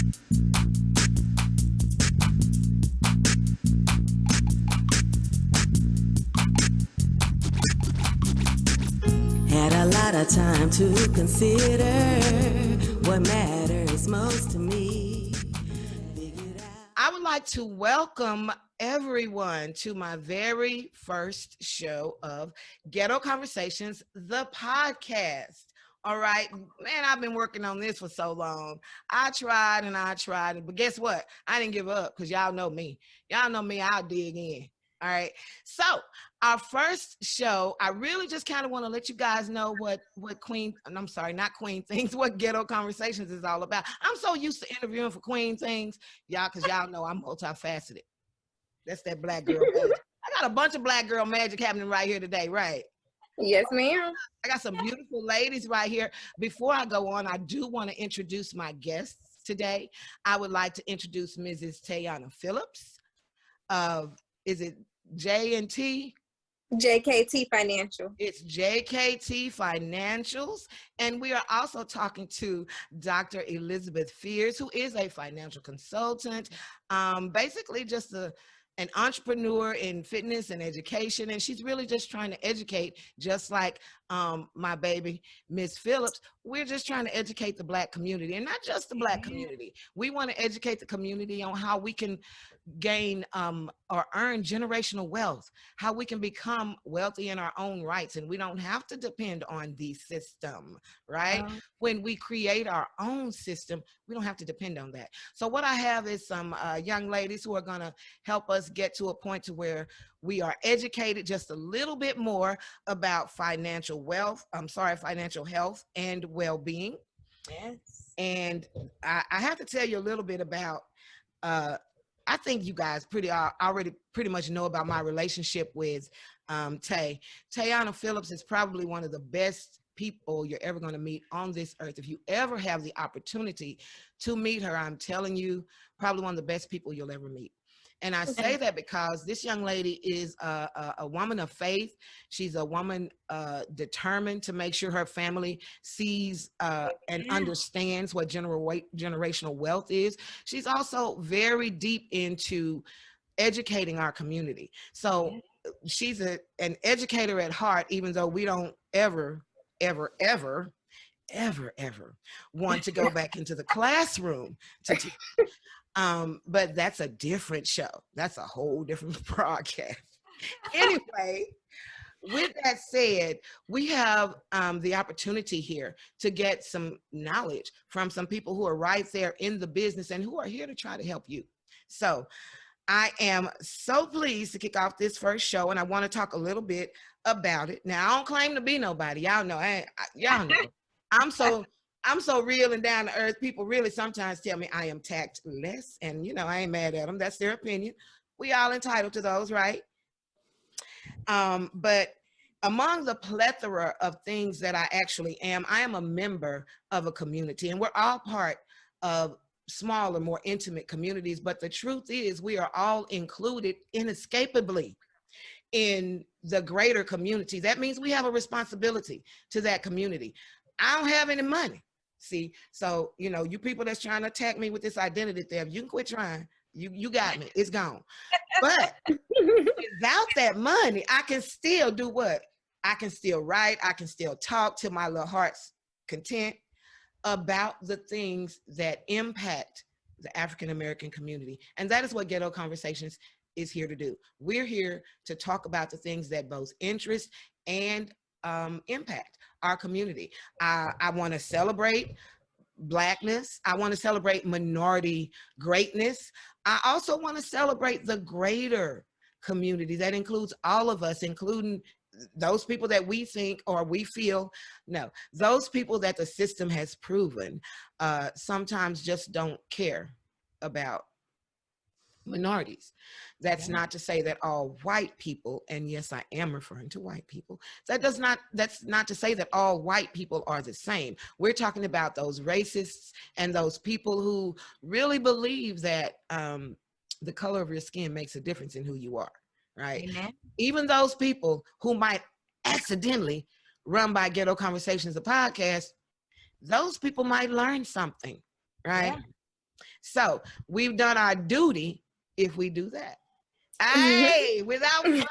Had a lot of time to consider what matters most to me. I would like to welcome everyone to my very first show of Ghetto Conversations, the podcast. All right, man, I've been working on this for so long. I tried, but guess what? I didn't give up because y'all know me. Y'all know me, I'll dig in. All right. So our first show, I really just kind of want to let you guys know what Queen, I'm sorry, not Queen Things, what Ghetto Conversations is all about. I'm so used to interviewing for Queen Things, y'all, because y'all know I'm multifaceted. That's that black girl magic. I got a bunch of black girl magic happening right here today, right? Yes, ma'am. I got some beautiful ladies right here. Before I go on, I do want to introduce my guests today. I would like to introduce Mrs. Tayauana Phillips of, is it J&T? JKT Financial. It's JKT Financials. And we are also talking to Dr. Elizabeth Fears, who is a financial consultant, basically just an entrepreneur in fitness and education. And she's really just trying to educate, just like my baby, Miss Phillips. We're just trying to educate the Black community, and not just the Black community. We want to educate the community on how we can gain or earn generational wealth, how we can become wealthy in our own rights, and we don't have to depend on the system, right? When we create our own system, we don't have to depend on that. So what I have is some young ladies who are going to help us get to a point to where we are educated just a little bit more about financial health and well-being. Yes. And I have to tell you a little bit about I think you guys already pretty much know about my relationship with Tayauana Phillips is probably one of the best people you're ever going to meet on this earth. If you ever have the opportunity to meet her, I'm telling you, probably one of the best people you'll ever meet. And I say that because this young lady is a woman of faith. She's a woman determined to make sure her family sees and understands what generational wealth is. She's also very deep into educating our community. So she's an educator at heart, even though we don't ever want to go back into the classroom to teach. But that's a different show. That's a whole different broadcast. Anyway, with that said, we have the opportunity here to get some knowledge from some people who are right there in the business and who are here to try to help you. So I am so pleased to kick off this first show, and I want to talk a little bit about it. Now, I don't claim to be nobody. Y'all know. Y'all know. I'm so real and down to earth. People really sometimes tell me I am tactless, and I ain't mad at them. That's their opinion. We all entitled to those, right? But among the plethora of things that I actually am, I am a member of a community, and we're all part of smaller, more intimate communities. But the truth is, we are all included inescapably in the greater community. That means we have a responsibility to that community. I don't have any money. See, so, you people that's trying to attack me with this identity theft, you can quit trying. You got me. It's gone. But without that money, I can still do what? I can still write. I can still talk to my little heart's content about the things that impact the African-American community. And that is what Ghetto Conversations is here to do. We're here to talk about the things that both interest and impact our community. I want to celebrate Blackness. I want to celebrate minority greatness. I also want to celebrate the greater community that includes all of us, including those people that we think or we feel, no, those people that the system has proven sometimes just don't care about minorities. That's not to say that all white people, and yes, I am referring to white people, that's not to say that all white people are the same. We're talking about those racists and those people who really believe that the color of your skin makes a difference in who you are, right? Amen. Even those people who might accidentally run by Ghetto Conversations, a podcast, those people might learn something, right? So we've done our duty if we do that. Hey, without further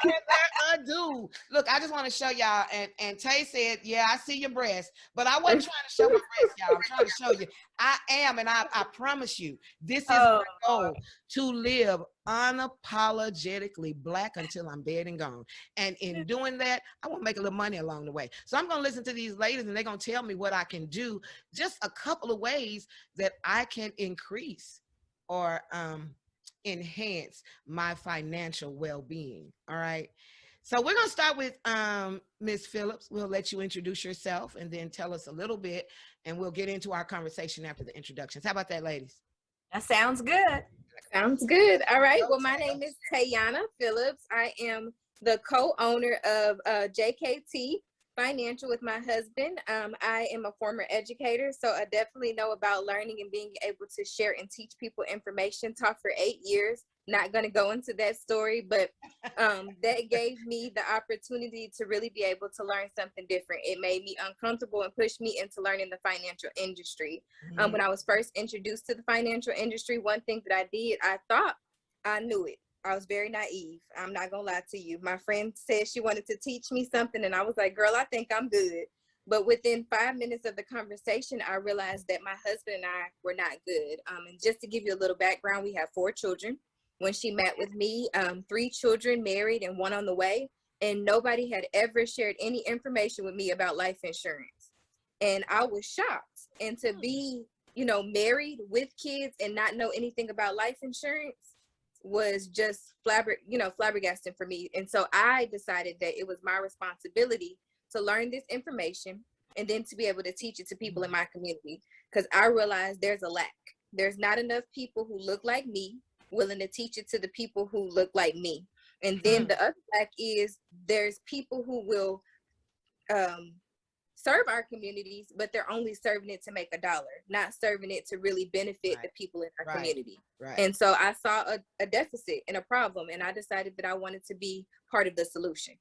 ado, look, I just want to show y'all. And Tay said, yeah, I see your breast, but I wasn't trying to show my breast, y'all. I'm trying to show you. I am, and I promise you, this is my goal, to live unapologetically Black until I'm dead and gone. And in doing that, I want to make a little money along the way. So I'm going to listen to these ladies, and they're going to tell me what I can do, just a couple of ways that I can increase or enhance my financial well-being. All right. So we're going to start with Ms. Phillips. We'll let you introduce yourself and then tell us a little bit, and we'll get into our conversation after the introductions. How about that, ladies? That sounds good. Sounds good. All right. Well, my name is Tayauana Phillips. I am the co-owner of JKT Financial with my husband. I am a former educator, so I definitely know about learning and being able to share and teach people information. Taught for 8 years. Not going to go into that story, but that gave me the opportunity to really be able to learn something different. It made me uncomfortable and pushed me into learning the financial industry. When I was first introduced to the financial industry, one thing that I did, I thought I knew it. I was very naive. I'm not gonna lie to you. My friend said she wanted to teach me something, and I was like, girl, I think I'm good. But within 5 minutes of the conversation, I realized that my husband and I were not good. And just to give you a little background, we have 4 children. When she met with me, 3 children married and 1 on the way, and nobody had ever shared any information with me about life insurance. And I was shocked. And to be, married with kids and not know anything about life insurance was just flabbergasting for me. And so I decided that it was my responsibility to learn this information and then to be able to teach it to people in my community, because I realized there's a lack. There's not enough people who look like me willing to teach it to the people who look like me. And then the other lack is there's people who will serve our communities, but they're only serving it to make $1, not serving it to really benefit the people in our community. Right. And so I saw a deficit and a problem, and I decided that I wanted to be part of the solution.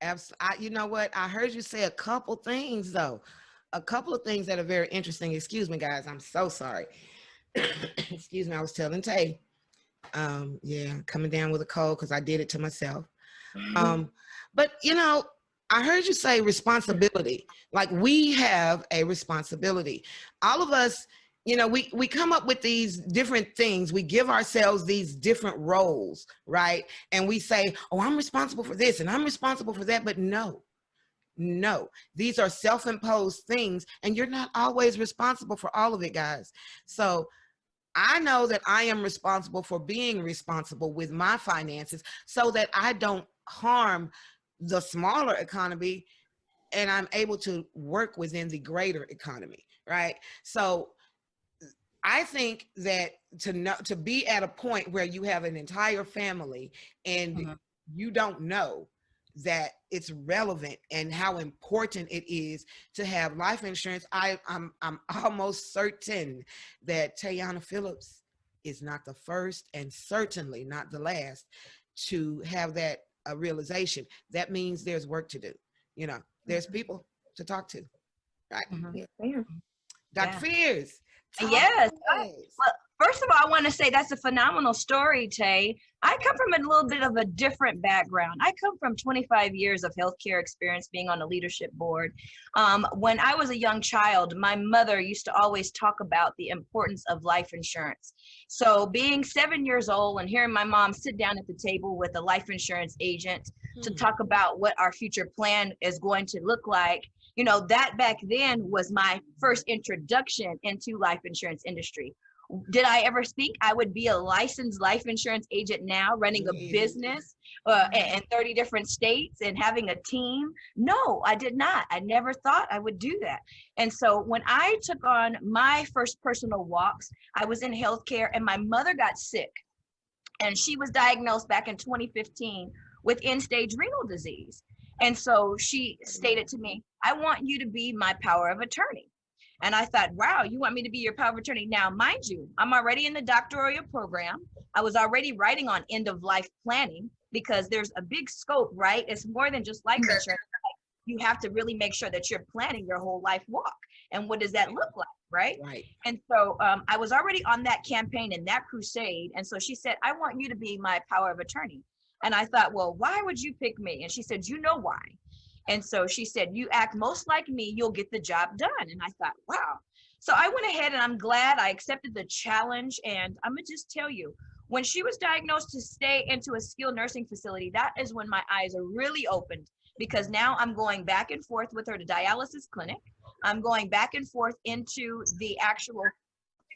Absolutely. You know what? I heard you say a couple things, though. A couple of things that are very interesting. Excuse me, guys. I'm so sorry. Excuse me. I was telling Tay. Coming down with a cold because I did it to myself. But, I heard you say responsibility. Like, we have a responsibility. All of us, we come up with these different things. We give ourselves these different roles, right? And we say, oh, I'm responsible for this and I'm responsible for that. But no, these are self-imposed things, and you're not always responsible for all of it, guys. So I know that I am responsible for being responsible with my finances so that I don't harm the smaller economy, and I'm able to work within the greater economy, right? So I think that to be at a point where you have an entire family and you don't know that it's relevant and how important it is to have life insurance, I'm almost certain that Tayauana Phillips is not the first and certainly not the last to have that realization. That means there's work to do. There's people to talk to, right? Dr. Fears. Yes. Well, first of all, I want to say that's a phenomenal story, Tay. I come from a little bit of a different background. I come from 25 years of healthcare experience being on the leadership board. When I was a young child, my mother used to always talk about the importance of life insurance. So being 7 years old and hearing my mom sit down at the table with a life insurance agent to talk about what our future plan is going to look like, that back then was my first introduction into life insurance industry. Did I ever speak? I would be a licensed life insurance agent now, running a business in 30 different states and having a team. No, I did not. I never thought I would do that. And so when I took on my first personal walks, I was in healthcare and my mother got sick. And she was diagnosed back in 2015 with end-stage renal disease. And so she stated to me, I want you to be my power of attorney. And I thought, wow, you want me to be your power of attorney? Now, mind you, I'm already in the doctoral program. I was already writing on end of life planning because there's a big scope, right? It's more than just life insurance. You have to really make sure that you're planning your whole life walk. And what does that look like, right? Right. And so I was already on that campaign and that crusade. And so she said, I want you to be my power of attorney. And I thought, well, why would you pick me? And she said, you know why? And so she said, you act most like me, you'll get the job done. And I thought, wow. So I went ahead and I'm glad I accepted the challenge. And I'm gonna just tell you, when she was diagnosed to stay into a skilled nursing facility, that is when my eyes are really opened, because now I'm going back and forth with her to dialysis clinic. I'm going back and forth into the actual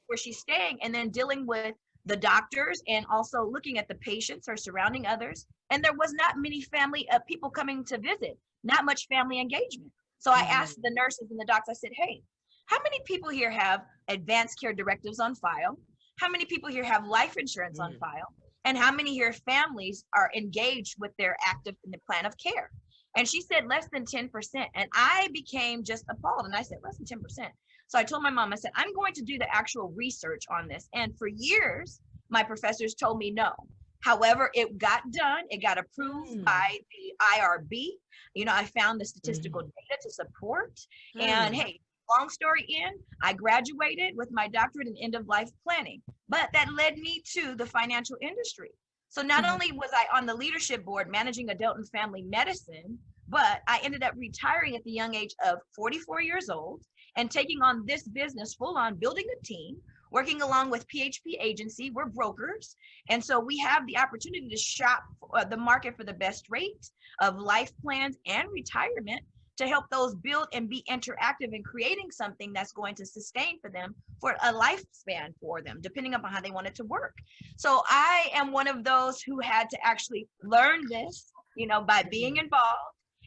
where she's staying, and then dealing with the doctors and also looking at the patients, her surrounding others. And there was not many family people coming to visit, not much family engagement. So I asked the nurses and the docs, I said, hey, how many people here have advanced care directives on file? How many people here have life insurance on file? And how many here families are engaged with their active in the plan of care? And she said less than 10%. And I became just appalled. And I said, less than 10%. So I told my mom, I said, I'm going to do the actual research on this. And for years, my professors told me no. However, it got done. It got approved by the IRB. You know, I found the statistical data to support. And hey, long story in, I graduated with my doctorate in end of life planning, but that led me to the financial industry. So not only was I on the leadership board managing adult and family medicine, but I ended up retiring at the young age of 44 years old and taking on this business full on, building a team, working along with PHP agency. We're brokers. And so we have the opportunity to shop the market for the best rate of life plans and retirement to help those build and be interactive in creating something that's going to sustain for them for a lifespan for them, depending upon how they want it to work. So I am one of those who had to actually learn this, you know, by being involved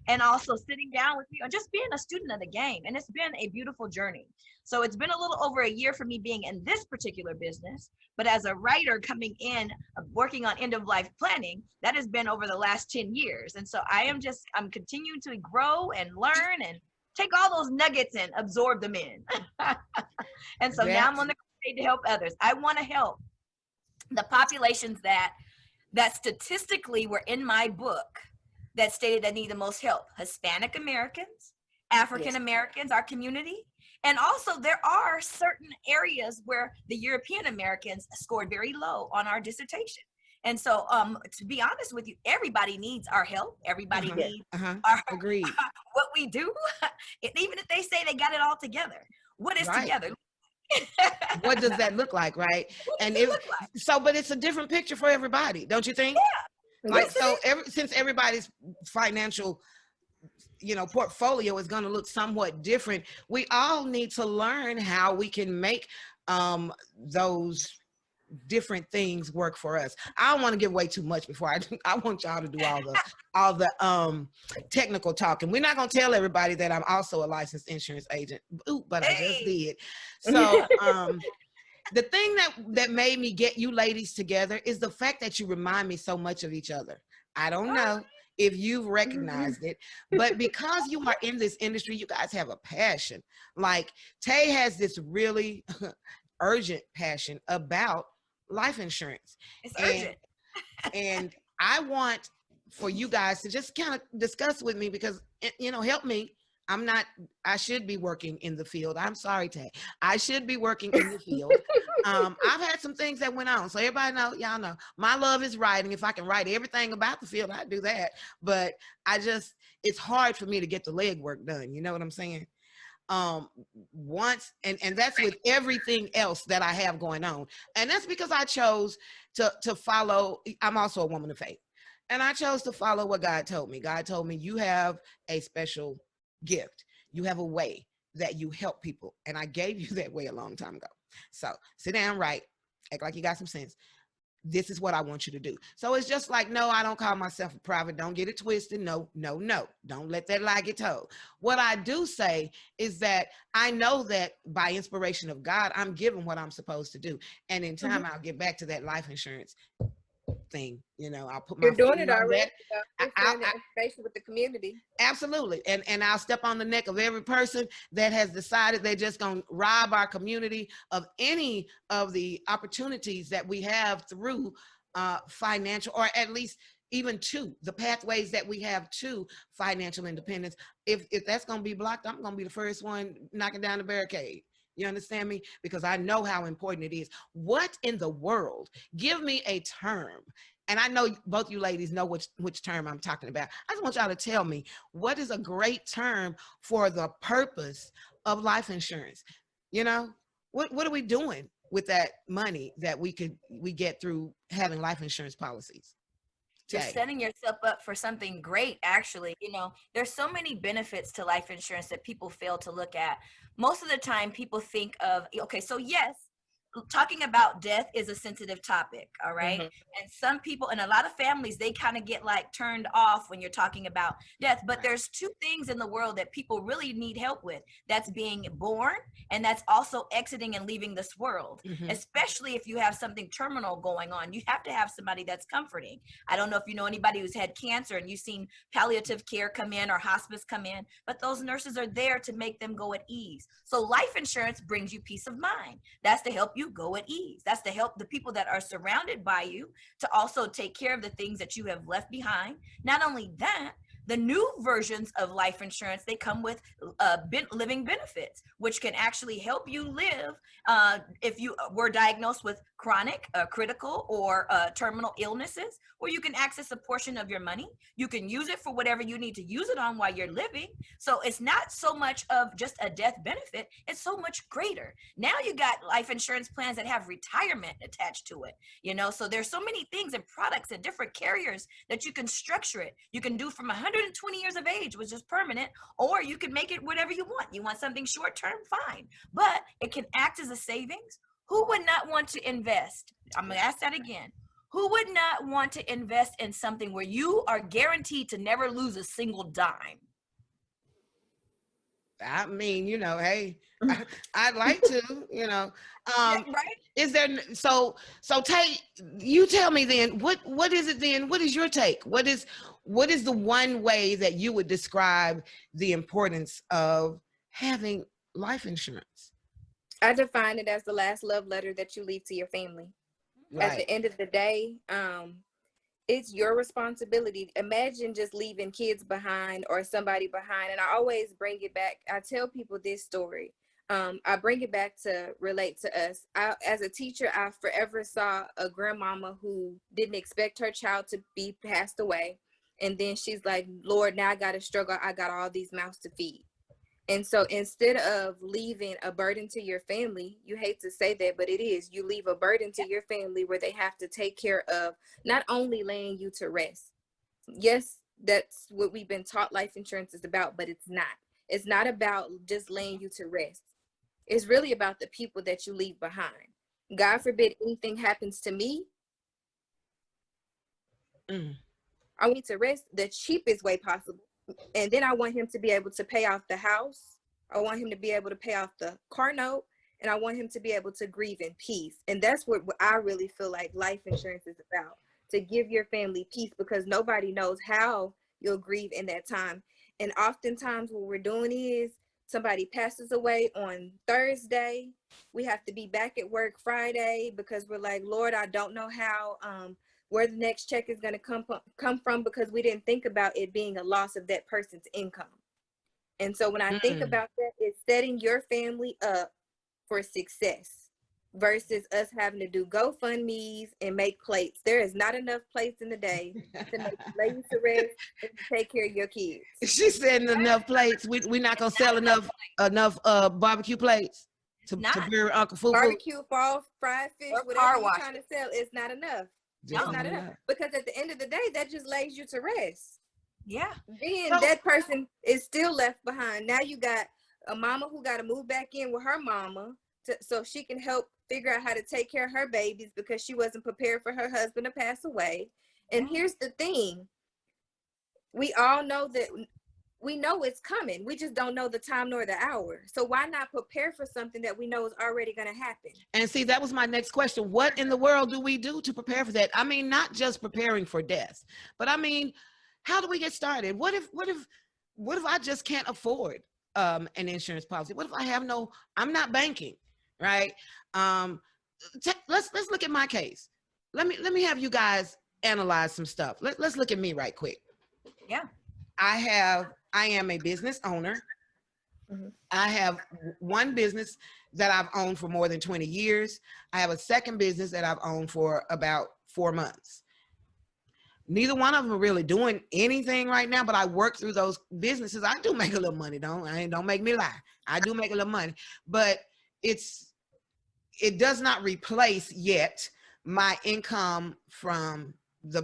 and also sitting down with you and just being a student of the game. And it's been a beautiful journey. So it's been a little over a year for me being in this particular business, but as a writer coming in, working on end of life planning, that has been over the last 10 years. And so I'm continuing to grow and learn and take all those nuggets and absorb them in. And so now I'm on the crusade to help others. I want to help the populations that statistically were in my book that stated that need the most help: Hispanic Americans, African Americans, our community. And also there are certain areas where the European Americans scored very low on our dissertation. And so to be honest with you, everybody needs our help. Everybody needs Agreed. what we do. And even if they say they got it all together, what is together? What does that look like, right? And but it's a different picture for everybody, don't you think? Yeah. Like, so since everybody's financial, you know, portfolio is going to look somewhat different, we all need to learn how we can make those different things work for us. I don't want to give away too much before I want y'all to do all the technical talking. We're not going to tell everybody that I'm also a licensed insurance agent. Ooh, but I just did. So the thing that made me get you ladies together is the fact that you remind me so much of each other. I don't know if you've recognized it, but because you are in this industry, you guys have a passion. Like Tay has this really urgent passion about life insurance. It's urgent. And I want for you guys to just kind of discuss with me, because, you know, help me. I should be working in the field. I'm sorry, Tay. I should be working in the field. I've had some things that went on. So everybody know, y'all know, my love is writing. If I can write everything about the field, I'd do that. But it's hard for me to get the legwork done. You know what I'm saying? And that's with everything else that I have going on. And that's because I chose to follow. I'm also a woman of faith. And I chose to follow what God told me. God told me, you have a special gift. You have a way that you help people. And I gave you that way a long time ago. So sit down, write, act like you got some sense. This is what I want you to do. So it's just like, no, I don't call myself a prophet. Don't get it twisted. No. Don't let that lie get told. What I do say is that I know that by inspiration of God, I'm given what I'm supposed to do. And in time, I'll get back to that life insurance thing. You know, I'll put my You're doing it already. I'll information with the community. Absolutely. And I'll step on the neck of every person that has decided they're just going to rob our community of any of the opportunities that we have through financial, or at least even to the pathways that we have to financial independence. If that's going to be blocked, I'm going to be the first one knocking down the barricade. You understand me? Because I know how important it is. What in the world? Give me a term. And I know both you ladies know which term I'm talking about. I just want y'all to tell me, what is a great term for the purpose of life insurance? You know, what are we doing with that money that we get through having life insurance policies? You're Tay. setting yourself up for something great, actually. There's so many benefits to life insurance that people fail to look at. Most of the time, people think of, okay, so yes, talking about death is a sensitive topic, all right? And some people, and a lot of families, they kind of get like turned off when you're talking about death. But there's two things in the world that people really need help with. That's being born, and that's also exiting and leaving this world. Especially if you have something terminal going on, you have to have somebody that's comforting. I don't know if you know anybody who's had cancer and you've seen palliative care come in or hospice come in, but those nurses are there to make them go at ease. So life insurance brings you peace of mind. That's to help you go at ease. That's to help the people that are surrounded by you to also take care of the things that you have left behind. Not only that, the new versions of life insurance, they come with living benefits, which can actually help you live if you were diagnosed with chronic, critical, or terminal illnesses, where you can access a portion of your money. You can use it for whatever you need to use it on while you're living. So it's not so much of just a death benefit, it's so much greater. Now you got life insurance plans that have retirement attached to it, so there's so many things and products and different carriers that you can structure it. You can do from 120 years of age, which is permanent, or you can make it whatever you want. You want something short term, fine, but it can act as a savings. Who would not want to invest? I'm going to ask that again. Who would not want to invest in something where you are guaranteed to never lose a single dime? I mean, hey, I'd like to, Right? Is there, so Tay, you tell me then, what is it then? What is your take? What is the one way that you would describe the importance of having life insurance? I define it as the last love letter that you leave to your family. Right. At the end of the day, it's your responsibility. Imagine just leaving kids behind or somebody behind. And I always bring it back. I tell people this story. I bring it back to relate to us. As a teacher, I forever saw a grandmama who didn't expect her child to be passed away. And then she's like, Lord, now I got to struggle. I got all these mouths to feed. And so instead of leaving a burden to your family, you hate to say that, but it is, you leave a burden to your family where they have to take care of not only laying you to rest. Yes, that's what we've been taught life insurance is about, but it's not. It's not about just laying you to rest. It's really about the people that you leave behind. God forbid anything happens to me. I want to rest the cheapest way possible. And then I want him to be able to pay off the house. I want him to be able to pay off the car note. And I want him to be able to grieve in peace. And that's what I really feel like life insurance is about, to give your family peace, because nobody knows how you'll grieve in that time. And oftentimes what we're doing is somebody passes away on Thursday. We have to be back at work Friday because we're like, Lord, I don't know how, where the next check is going to come from, because we didn't think about it being a loss of that person's income. And so when I think about that, it's setting your family up for success versus us having to do GoFundMe's and make plates. There is not enough plates in the day to lay you to rest and to take care of your kids. She's saying enough plates. We're not going to sell enough barbecue plates to bury Uncle Fufu. Barbecue, fall, fried fish, Or whatever you're wash. trying to sell, it's not enough. Just It's not enough. Because at the end of the day, that just lays you to rest. Yeah. Then that person is still left behind. Now you got a mama who got to move back in with her mama so she can help figure out how to take care of her babies because she wasn't prepared for her husband to pass away. And here's the thing. We all know that we know it's coming. We just don't know the time nor the hour. So why not prepare for something that we know is already going to happen? And see, that was my next question. What in the world do we do to prepare for that? I mean, not just preparing for death, but I mean, how do we get started? What if I just can't afford an insurance policy? What if I have I'm not banking, right? Let's look at my case. Let me have you guys analyze some stuff. Let's look at me right quick. Yeah. I am a business owner. I have one business that I've owned for more than 20 years. I have a second business that I've owned for about 4 months. Neither one of them are really doing anything right now, but I work through those businesses. I do make a little money, don't make me lie. I do make a little money, but it does not replace yet my income from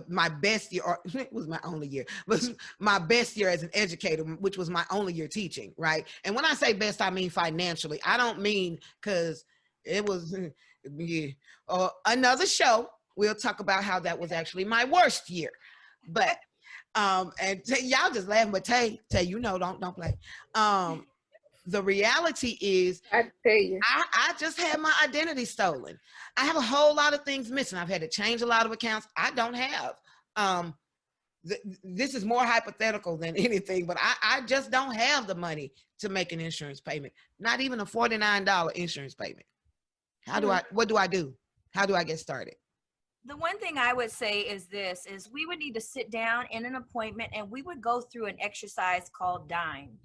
my best year, or it was my only year, was my best year as an educator, which was my only year teaching, right? And when I say best, I mean financially. I don't mean because it was another show. We'll talk about how that was actually my worst year. But and y'all just laughing, but Tay, don't play. The reality is, I tell you, I just had my identity stolen. I have a whole lot of things missing. I've had to change a lot of accounts. I don't have. This is more hypothetical than anything, but I just don't have the money to make an insurance payment. Not even a $49 insurance payment. What do I do? How do I get started? The one thing I would say is we would need to sit down in an appointment and we would go through an exercise called DIME.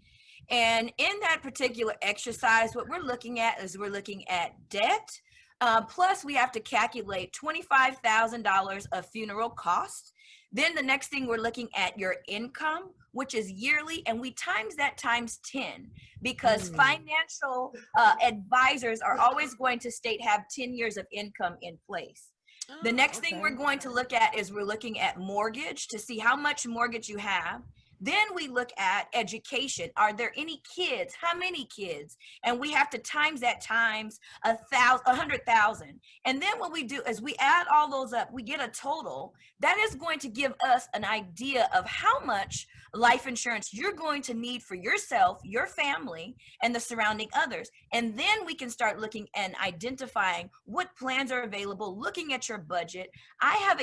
And in that particular exercise, what we're looking at debt. Plus, we have to calculate $25,000 of funeral costs. Then the next thing, we're looking at your income, which is yearly, and we times that times 10, because financial advisors are always going to have 10 years of income in place. The next thing we're going to look at is we're looking at mortgage to see how much mortgage you have. Then we look at education. Are there any kids? How many kids? And we have to times that times 100,000. And then what we do is we add all those up. We get a total. That is going to give us an idea of how much life insurance you're going to need for yourself, your family, and the surrounding others. And then we can start looking and identifying what plans are available, looking at your budget. I have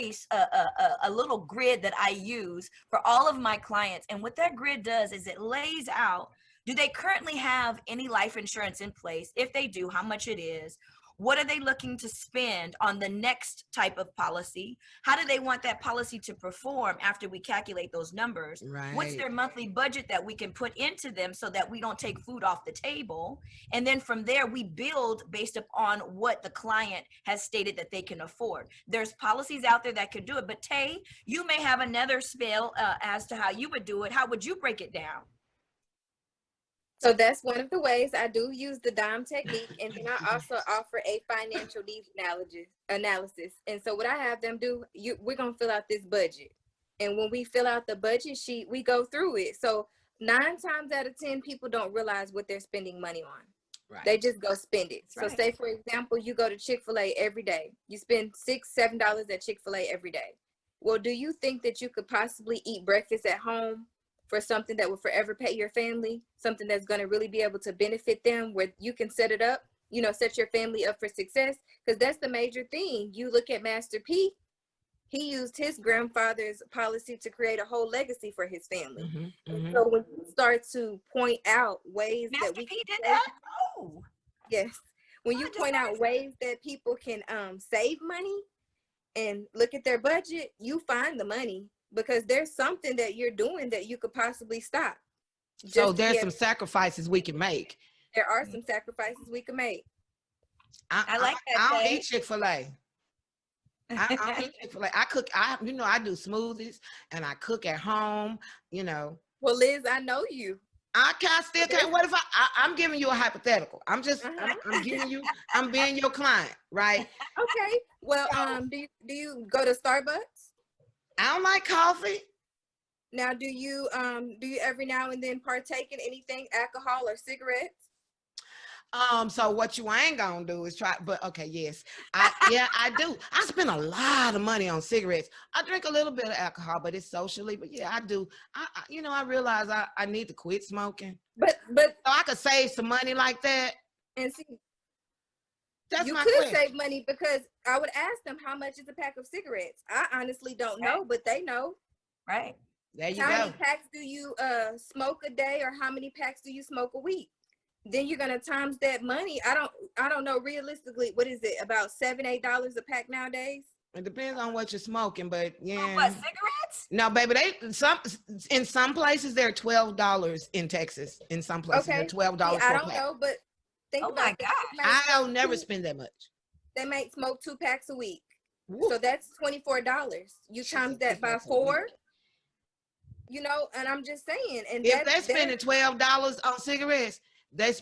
a little grid that I use for all of my clients. And what that grid does is it lays out, do they currently have any life insurance in place? If they do, how much it is? What are they looking to spend on the next type of policy? How do they want that policy to perform after we calculate those numbers? Right. What's their monthly budget that we can put into them so that we don't take food off the table? And then from there, we build based upon what the client has stated that they can afford. There's policies out there that could do it, but Tay, you may have another spell as to how you would do it. How would you break it down? so that's one of the ways I do use the DIME technique. And then I also offer a financial needs analysis. And so what I have them do, we're going to fill out this budget. And when we fill out the budget sheet, we go through it. So 9 times out of 10, people don't realize what they're spending money on. Right. They just go spend it. So say, for example, you go to Chick-fil-A every day. You spend $6, $7 at Chick-fil-A every day. Well, do you think that you could possibly eat breakfast at home for something that will forever pay your family, something that's going to really be able to benefit them, where you can set it up, set your family up for success? Because that's the major thing. You look at Master P, he used his grandfather's policy to create a whole legacy for his family. And so when you start to point out ways Master that we P can did that? Oh. Yes. When you point out ways that people can save money and look at their budget, you find the money, because there's something that you're doing that you could possibly stop. So there's some sacrifices we can make. There are some sacrifices we can make. I like that. I don't eat Chick-fil-A. I don't eat Chick-fil-A. I cook. I do smoothies and I cook at home. Well, Liz, I know you. I still can't. What if I'm giving you a hypothetical? I'm just I'm giving you. I'm being your client, right? Okay. Well, do you go to Starbucks? I don't like coffee. Now, do you every now and then partake in anything, alcohol or cigarettes? So what you ain't gonna do is try, but okay, yes. I do. I spend a lot of money on cigarettes. I drink a little bit of alcohol, but it's socially, but yeah, I do. I realize I need to quit smoking. But so I could save some money like that. And see, that's you my could question. save money, because I would ask them, how much is a pack of cigarettes? I honestly don't know, but they know. Right. There you go. How many packs do you smoke a day, or how many packs do you smoke a week? Then you're gonna times that money. I don't know realistically, what is it, about $7, $8 a pack nowadays? It depends on what you're smoking, but yeah. What, cigarettes? No, baby, in some places they're $12 in Texas. In some places they're Okay. $12 See, I for a don't pack. know, but think Oh about my it. gosh. I don't never spend that much. They might smoke 2 packs a week. Woo. So that's $24. You She times said that 2 by packs a 4, week. you know, and I'm just saying, and If they're spending $12 on cigarettes, they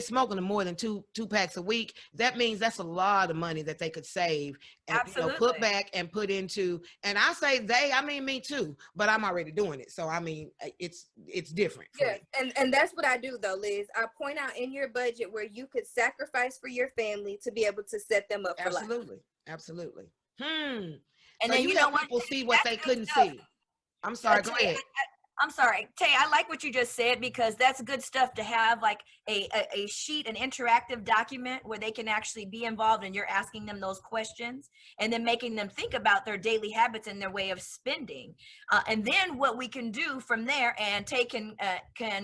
smoking more than two packs a week. That means that's a lot of money that they could save and put back and put into. And I say I mean me too, but I'm already doing it. So I mean it's different for me. And that's what I do though, Liz. I point out in your budget where you could sacrifice for your family to be able to set them up for life. Absolutely. And so then you know help what? people see what they couldn't stuff. see. I'm sorry, go ahead. I'm sorry, Tay, I like what you just said, because that's good stuff to have, like a sheet, an interactive document where they can actually be involved and you're asking them those questions and then making them think about their daily habits and their way of spending. And then what we can do from there, and Tay can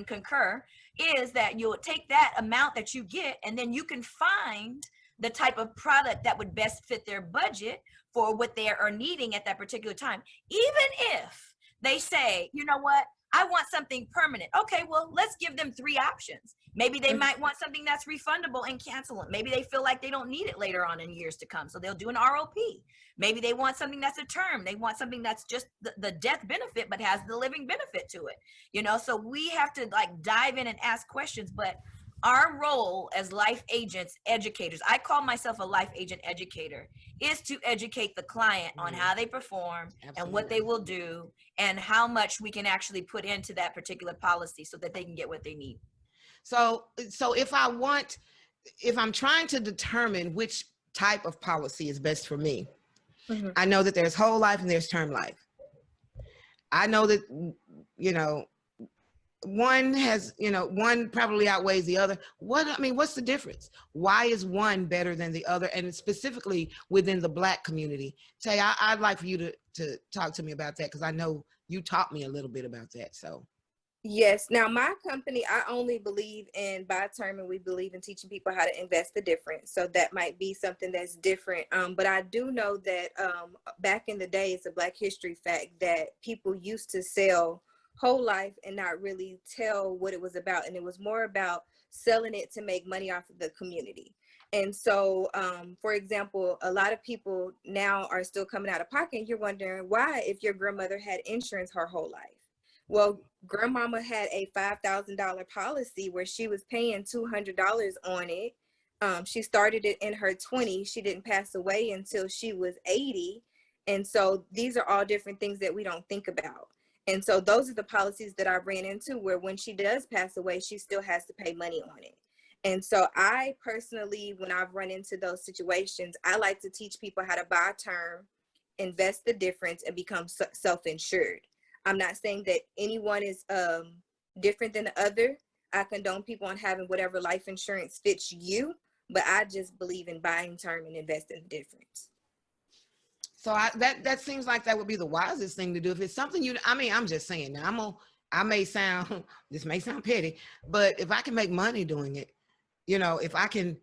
concur, is that you'll take that amount that you get and then you can find the type of product that would best fit their budget for what they are needing at that particular time. Even if they say, you know what, I want something permanent. Okay, well, let's give them 3 options. Maybe they might want something that's refundable and cancel it. Maybe they feel like they don't need it later on in years to come, so they'll do an ROP. Maybe they want something that's a term. They want something that's just the death benefit, but has the living benefit to it. You know, so we have to like dive in and ask questions, but our role as life agents, educators, I call myself a life agent educator, is to educate the client on how they perform and what they will do and how much we can actually put into that particular policy so that they can get what they need. So if I'm trying to determine which type of policy is best for me, I know that there's whole life and there's term life. I know that, one probably outweighs the other. What's the difference? Why is one better than the other? And specifically within the Black community. Tay, I'd like for you to talk to me about that, because I know you taught me a little bit about that. So yes. Now my company, I only believe in by term, and we believe in teaching people how to invest the difference. So that might be something that's different. But I do know that back in the day, it's a Black history fact that people used to sell whole life and not really tell what it was about, and it was more about selling it to make money off of the community. And so for example, a lot of people now are still coming out of pocket, and you're wondering why, if your grandmother had insurance her whole life. Well, grandmama had a $5,000 policy where she was paying $200 on it. She started it in her 20s. She didn't pass away until she was 80. And so these are all different things that we don't think about. And so those are the policies that I ran into, where when she does pass away, she still has to pay money on it. And so I personally, when I've run into those situations, I like to teach people how to buy a term, invest the difference, and become self-insured. I'm not saying that anyone is different than the other. I condone people on having whatever life insurance fits you, but I just believe in buying term and investing the difference. So that seems like that would be the wisest thing to do. If it's something I'm just saying now, this may sound petty, but if I can make money doing it, if I can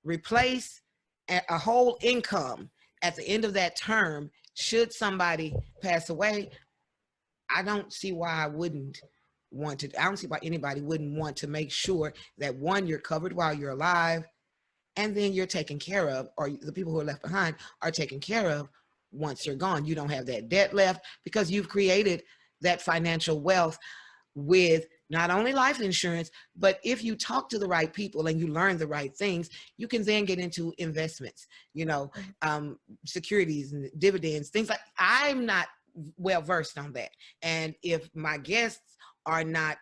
replace a whole income at the end of that term, should somebody pass away, I don't see why I don't see why anybody wouldn't want to make sure that, one, you're covered while you're alive, and then you're taken care of, or the people who are left behind are taken care of once you're gone. You don't have that debt left because you've created that financial wealth with not only life insurance, but if you talk to the right people and you learn the right things, you can then get into investments, securities and dividends, things like. I'm not well versed on that. And if my guests are not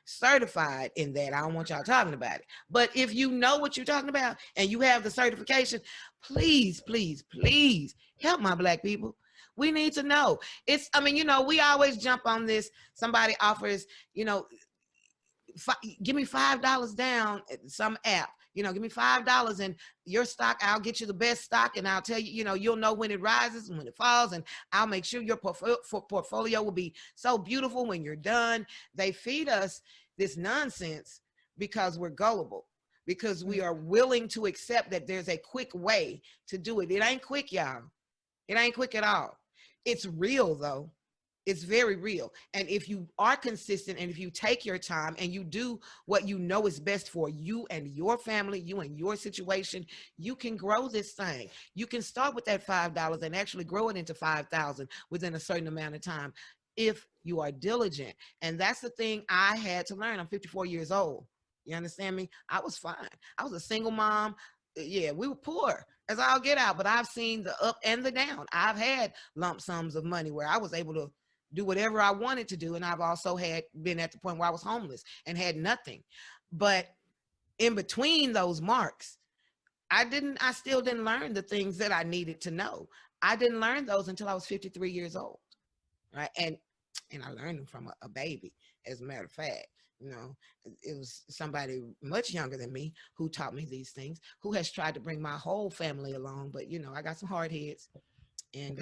certified in that, I don't want y'all talking about it. But if you know what you're talking about and you have the certification, please, please, please help my Black people. We need to know. We always jump on this. Somebody offers, give me $5 down at some app. Give me $5 and your stock, I'll get you the best stock, and I'll tell you, you'll know when it rises and when it falls, and I'll make sure your portfolio will be so beautiful when you're done. They feed us this nonsense because we're gullible, because we are willing to accept that there's a quick way to do it. It ain't quick, y'all. It ain't quick at all. It's real though. It's very real. And if you are consistent and if you take your time and you do what you know is best for you and your family, you and your situation, you can grow this thing. You can start with that $5 and actually grow it into 5,000 within a certain amount of time if you are diligent. And that's the thing I had to learn. I'm 54 years old. You understand me? I was fine. I was a single mom. Yeah, we were poor as I'll get out, but I've seen the up and the down. I've had lump sums of money where I was able to do whatever I wanted to do. And I've also had been at the point where I was homeless and had nothing. But in between those marks, I still didn't learn the things that I needed to know. I didn't learn those until I was 53 years old. Right. And I learned them from a baby, as a matter of fact. You know, it was somebody much younger than me who taught me these things, who has tried to bring my whole family along. But, you know, I got some hard heads. And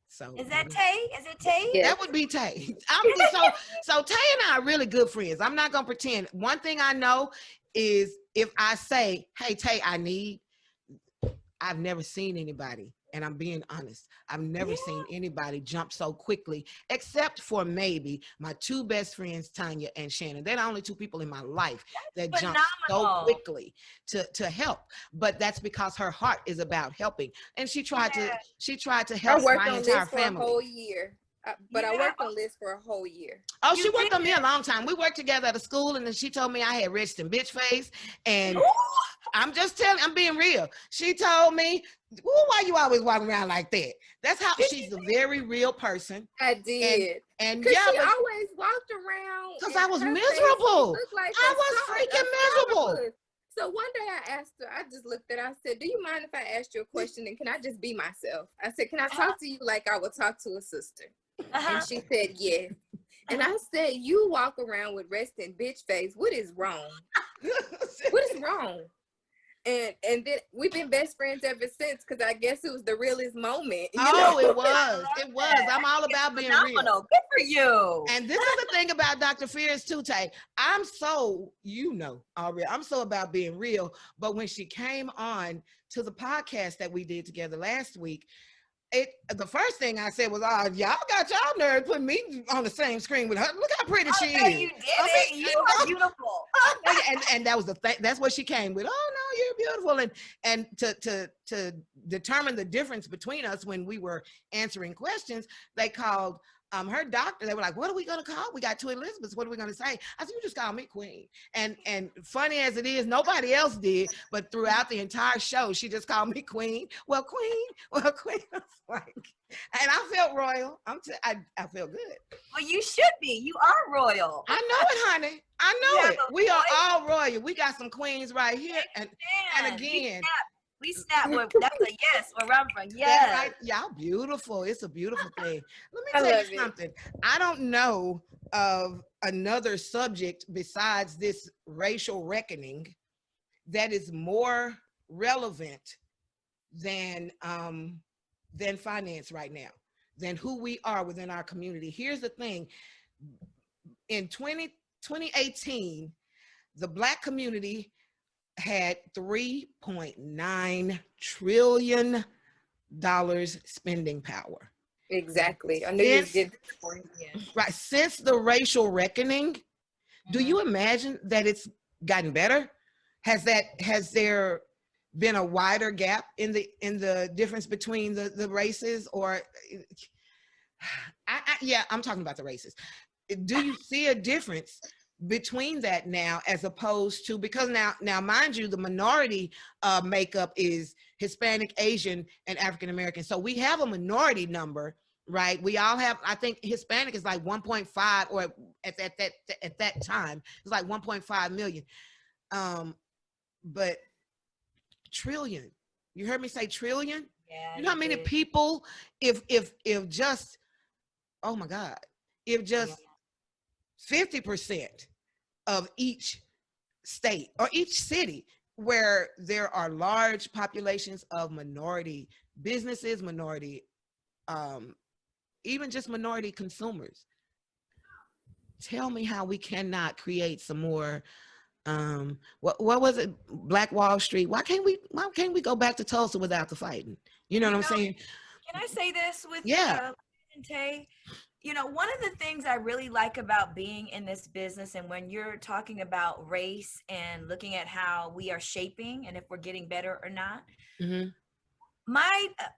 so. Is that Tay? Is it Tay? Yeah. That would be Tay. So Tay and I are really good friends. I'm not going to pretend. One thing I know is if I say, hey, Tay, I've never seen anybody. And I'm being honest. I've never seen anybody jump so quickly, except for maybe my two best friends, Tanya and Shannon. They're the only two people in my life that jump so quickly to help. But that's because her heart is about helping. And she tried to help my entire family. For a whole year. But I worked on this for a whole year. Oh, she worked on me a long time. We worked together at a school, and then she told me I had registered bitch face. And I'm just telling, I'm being real. She told me, why you always walking around like that? That's how she's a very real person. I did. And yeah, she always walked around. Because I was miserable. Like I was freaking miserable. So one day I asked her, I just looked at her, I said, do you mind if I asked you a question and can I just be myself? I said, can I talk to you like I would talk to a sister? And she said, yes. And I said, you walk around with resting bitch face. What is wrong? What is wrong? And then we've been best friends ever since because I guess it was the realest moment. It was. It was. I'm all about being real. Good for you. And this is the thing about Dr. Fierce too, Tay. I'm so, already, I'm so about being real. But when she came on to the podcast that we did together last week, the first thing I said was, y'all got y'all nerve putting me on the same screen with her. Look how pretty she is. You did it. You are beautiful. and that was the thing. That's what she came with. Oh no, you're beautiful. And to determine the difference between us when we were answering questions, they called her doctor. They were like, what are we gonna call? We got two Elizabeths. What are we gonna say? I said, you just call me Queen. And funny as it is, nobody else did, but throughout the entire show, she just called me Queen. Well, Queen. I was like, and I felt royal. I feel good. Well, you should be. You are royal. I know it, honey. I know it. We are all royal. We got some queens right here. And again, we snap. That's a yes. Where I'm from, yes. Right. Y'all beautiful. It's a beautiful thing. Let me tell you something. I don't know of another subject besides this racial reckoning that is more relevant than finance right now, than who we are within our community. Here's the thing. In 2018, the Black community had $3.9 trillion spending power. Exactly. I knew you did. Right. Since the racial reckoning, do you imagine that it's gotten better? Has there been a wider gap in the difference between the races? Or I'm talking about the races. Do you see a difference between that now, as opposed to, because now mind you, the minority makeup is Hispanic, Asian, and African American. So we have a minority number, right? We all have, I think Hispanic is like 1.5, or at that time it's like 1.5 million. But trillion, you heard me say trillion? Yeah. You know how many people, if just, oh my God, if just 50% of each state or each city where there are large populations of minority businesses, minority, even just minority consumers. Tell me how we cannot create some more, what was it? Black Wall Street. Why can't we go back to Tulsa without the fighting? You know what I'm saying? Can I say this with Yeah. Tay? You know, one of the things I really like about being in this business, and when you're talking about race and looking at how we are shaping and if we're getting better or not, Mm-hmm.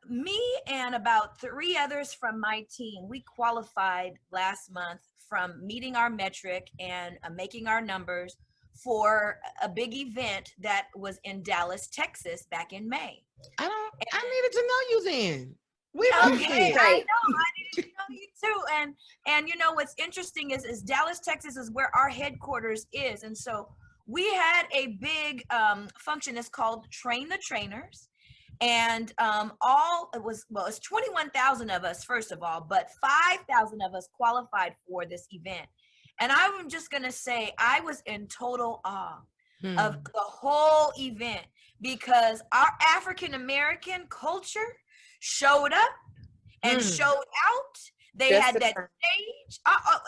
me and about 3 others from my team, we qualified last month from meeting our metric and making our numbers for a big event that was in Dallas, Texas back in May. I needed to know you then. We both Okay, did. I know. I needed to know you too. And you know what's interesting is Dallas, Texas is where our headquarters is. And so we had a big function that's called Train the Trainers. And it was 21,000 of us, first of all, but 5,000 of us qualified for this event. And I'm just gonna say I was in total awe of the whole event because our African American culture showed up and showed out. They Just had the that time. stage.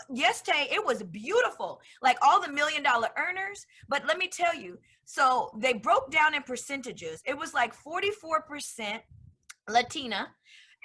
Yes, Tay, it was beautiful. Like all the $1 million earners. But let me tell you, so they broke down in percentages. It was like 44% Latina.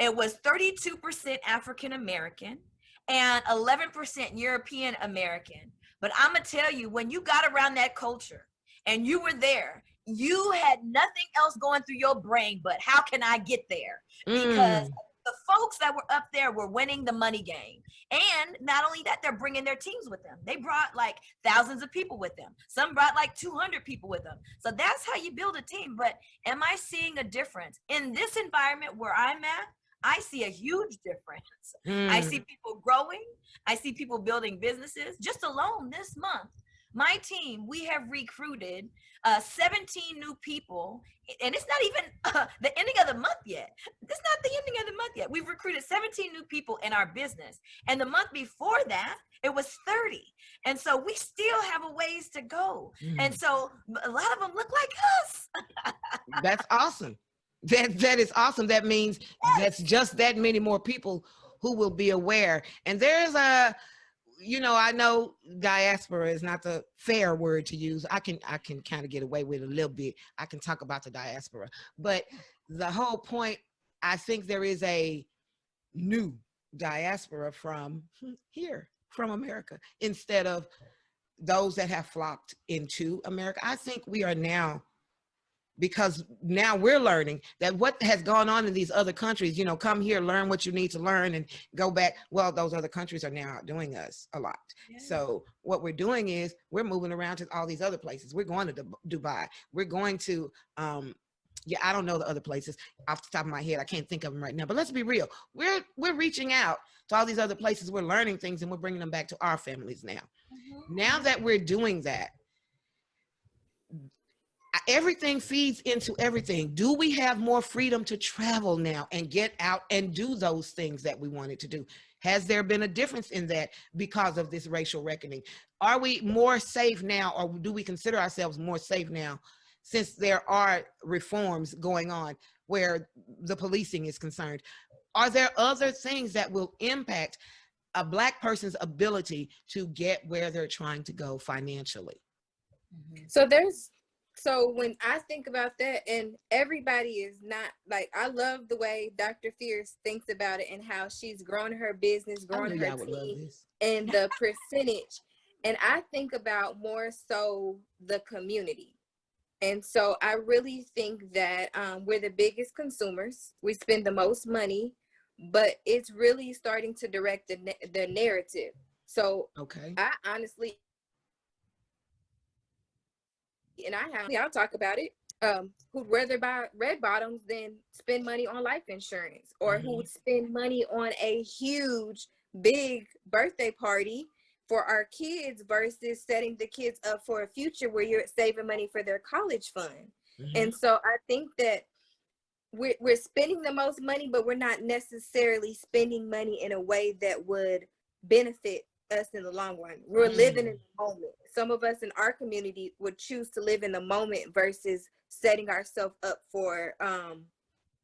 It was 32% African American and 11% European American. But I'm going to tell you, when you got around that culture and you were there, you had nothing else going through your brain but how can I get there? Because the folks that were up there were winning the money game. And not only that, they're bringing their teams with them. They brought like thousands of people with them. Some brought like 200 people with them. So that's how you build a team. But am I seeing a difference? In this environment where I'm at, I see a huge difference. I see people growing. I see people building businesses. Just alone this month, my team, we have recruited 17 new people, and it's not even the ending of the month yet. It's not the ending of the month yet. We've recruited 17 new people in our business, and the month before that, it was 30. And so we still have a ways to go. And so a lot of them look like us. That's awesome. That is awesome. That means that's just that many more people who will be aware. And there's I know diaspora is not the fair word to use. I can kind of get away with it a little bit. I can talk about the diaspora, but the whole point, I think there is a new diaspora from here, from America, instead of those that have flocked into America. I think we are now, because now we're learning that what has gone on in these other countries, come here, learn what you need to learn and go back. Well, those other countries are now outdoing us a lot. Yeah. So what we're doing is we're moving around to all these other places. We're going to Dubai. We're going to, I don't know the other places off the top of my head. I can't think of them right now, but let's be real. We're reaching out to all these other places. We're learning things and we're bringing them back to our families now. Now that we're doing that, everything feeds into everything. Do we have more freedom to travel now and get out and do those things that we wanted to do? Has there been a difference in that because of this racial reckoning? Are we more safe now, or do we consider ourselves more safe now since there are reforms going on where the policing is concerned? Are there other things that will impact a Black person's ability to get where they're trying to go financially? So when I think about that, and everybody is not like, I love the way Dr. Fierce thinks about it and how she's grown her business, growing her team, and the percentage. And I think about more so the community. And so I really think that we're the biggest consumers. We spend the most money, but it's really starting to direct the narrative. So I honestly, and I'll talk about it, who'd rather buy red bottoms than spend money on life insurance, or who would spend money on a huge, big birthday party for our kids versus setting the kids up for a future where you're saving money for their college fund. And so I think that we're spending the most money, but we're not necessarily spending money in a way that would benefit us in the long run. We're living in the moment. Some of us in our community would choose to live in the moment versus setting ourselves up for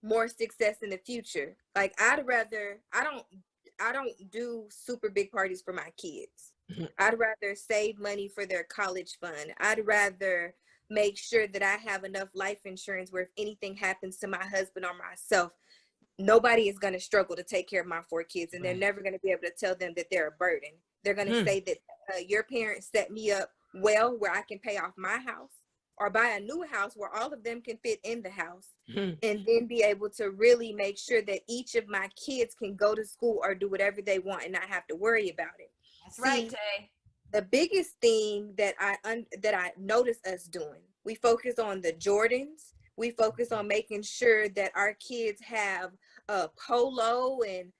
more success in the future. Like I don't do super big parties for my kids. I'd rather save money for their college fund. I'd rather make sure that I have enough life insurance where if anything happens to my husband or myself, nobody is going to struggle to take care of my 4 kids, and they're Right. never going to be able to tell them that they're a burden. They're going to Hmm. say that your parents set me up well where I can pay off my house or buy a new house where all of them can fit in the house, Hmm. and then be able to really make sure that each of my kids can go to school or do whatever they want and not have to worry about it. That's right, See, Tay. the biggest thing that I notice us doing, we focus on the Jordans. We focus on making sure that our kids have Polo and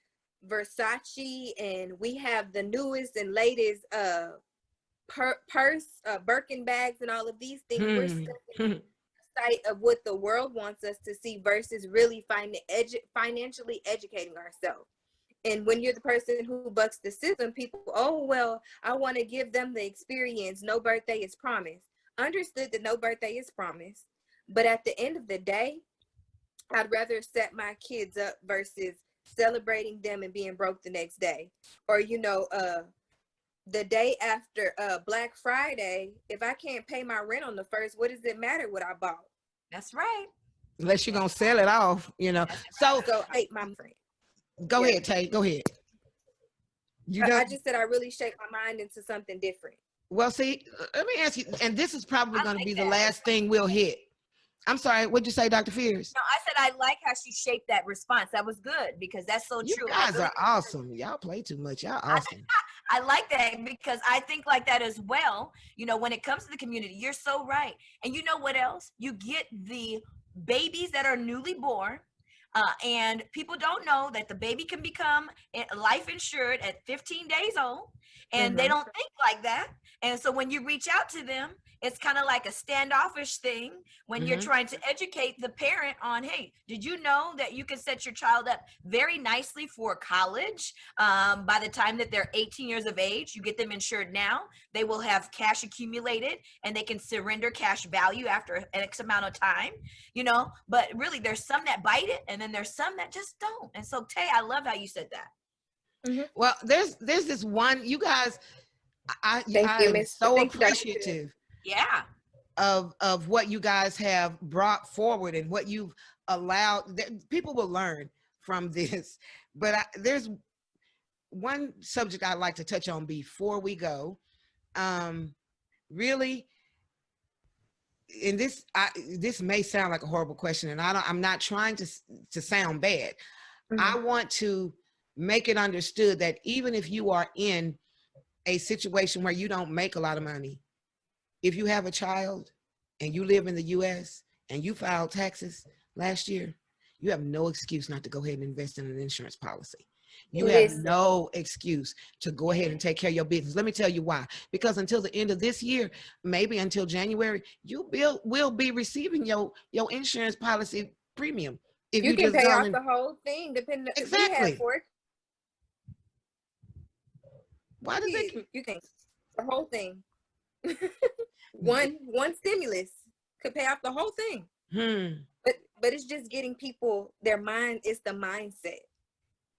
Versace, and we have the newest and latest purse, Birkin bags, and all of these things. We're Hmm. setting sight of what the world wants us to see versus really financially educating ourselves. And when you're the person who bucks the system, people, oh, well, I want to give them the experience. No birthday is promised. Understood that no birthday is promised. But at the end of the day, I'd rather set my kids up versus celebrating them and being broke the next day. Or, the day after Black Friday, if I can't pay my rent on the first, what does it matter what I bought? That's right. Unless you're gonna sell it off, So So, my friend. go Yeah. ahead, Tay. Go ahead. You I know, just said I really shake my mind into something different. well, see, let me ask you, and this is probably I going to like be the that. last thing we'll hit. I'm sorry, what'd you say, Dr. Fears? No, I said I like how she shaped that response. That was good because that's so You true. guys are awesome. Y'all play too much. Y'all awesome. I like that because I think like that as well. When it comes to the community, you're so right. And you know what else? You get the babies that are newly born. And people don't know that the baby can become life insured at 15 days old, and they don't think like that. And so when you reach out to them, it's kind of like a standoffish thing when you're trying to educate the parent on, hey, did you know that you can set your child up very nicely for college? By the time that they're 18 years of age, you get them insured now. They will have cash accumulated and they can surrender cash value after an X amount of time, but really there's some that bite it and then there's some that just don't. And so Tay, I love how you said that. Well, there's this one, you guys, I Thank you, am Miss. so Thank you, Dr. appreciative Yeah. of what you guys have brought forward and what you've allowed. People will learn from this, but there's one subject I'd like to touch on before we go. Really, and this may sound like a horrible question, and I'm not trying to sound bad. I want to make it understood that even if you are in a situation where you don't make a lot of money, if you have a child and you live in the US and you filed taxes last year, you have no excuse not to go ahead and invest in an insurance policy. You have no excuse to go ahead and take care of your business. Let me tell you why. Because until the end of this year, maybe until January, you will be receiving your insurance policy premium. If You can just pay off the whole thing, depending. Exactly. We had 4. Why does it? You can the whole thing. one stimulus could pay off the whole thing. But it's just getting people their mind. It's the mindset.